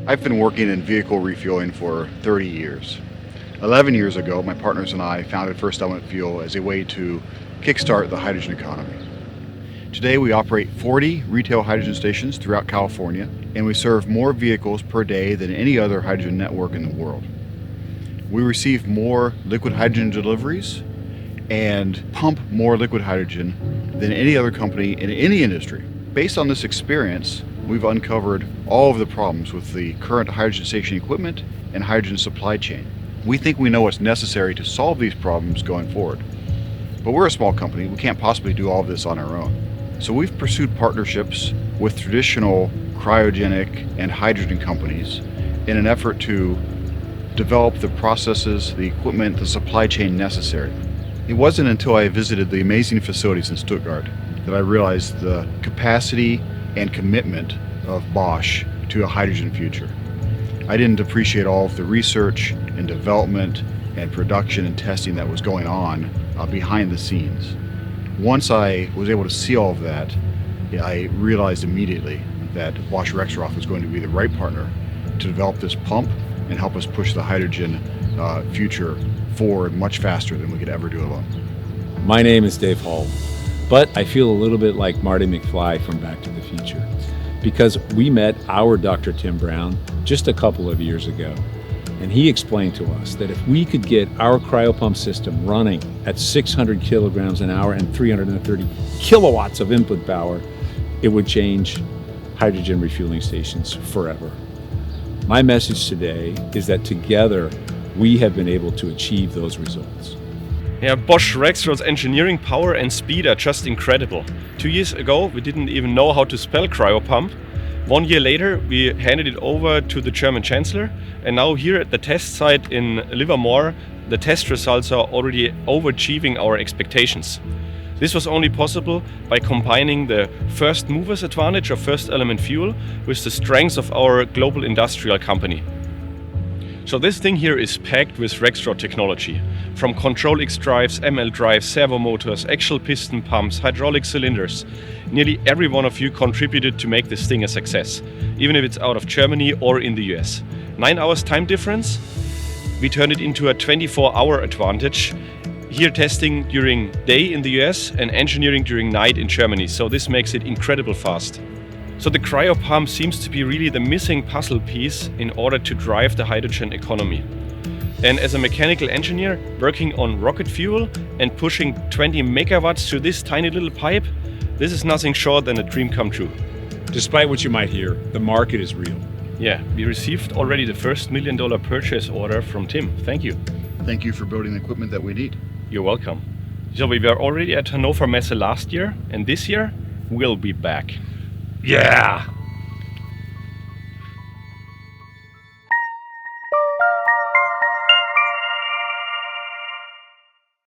I've been working in vehicle refueling for 30 years. 11 years ago, my partners and I founded First Element Fuel as a way to kickstart the hydrogen economy. Today we operate 40 retail hydrogen stations throughout California, and we serve more vehicles per day than any other hydrogen network in the world. We receive more liquid hydrogen deliveries and pump more liquid hydrogen than any other company in any industry. Based on this experience, we've uncovered all of the problems with the current hydrogen station equipment and hydrogen supply chain. We think we know what's necessary to solve these problems going forward. But we're a small company, we can't possibly do all of this on our own. So we've pursued partnerships with traditional cryogenic and hydrogen companies in an effort to develop the processes, the equipment, the supply chain necessary. It wasn't until I visited the amazing facilities in Stuttgart that I realized the capacity and commitment of Bosch to a hydrogen future. I didn't appreciate all of the research and development and production and testing that was going on behind the scenes. Once I was able to see all of that, I realized immediately that Bosch Rexroth was going to be the right partner to develop this pump and help us push the hydrogen future forward much faster than we could ever do alone. My name is Dave Hall, but I feel a little bit like Marty McFly from Back to the Future, because we met our Dr. Tim Brown just a couple of years ago, and he explained to us that if we could get our CryoPump system running at 600 kilograms an hour and 330 kilowatts of input power, it would change hydrogen refueling stations forever. My message today is that together we have been able to achieve those results. Yeah, Bosch Rexroth's engineering power and speed are just incredible. 2 years ago, we didn't even know how to spell CryoPump. 1 year later, we handed it over to the German Chancellor, and now here at the test site in Livermore, the test results are already overachieving our expectations. This was only possible by combining the first mover's advantage of First Element Fuel with the strengths of our global industrial company. So this thing here is packed with Rexroth technology. From control X drives, ML drives, servo motors, axial piston pumps, hydraulic cylinders. Nearly every one of you contributed to make this thing a success, even if it's out of Germany or in the US. 9 hours time difference, we turned it into a 24-hour advantage. Here testing during day in the US and engineering during night in Germany. So this makes it incredibly fast. So the CryoPump seems to be really the missing puzzle piece in order to drive the hydrogen economy. And as a mechanical engineer working on rocket fuel and pushing 20 megawatts through this tiny little pipe, this is nothing short than a dream come true. Despite what you might hear, the market is real. Yeah, we received already the first $1 million purchase order from Tim. Thank you. Thank you for building the equipment that we need. You're welcome. So we were already at Hannover Messe last year, and this year we'll be back. Yeah!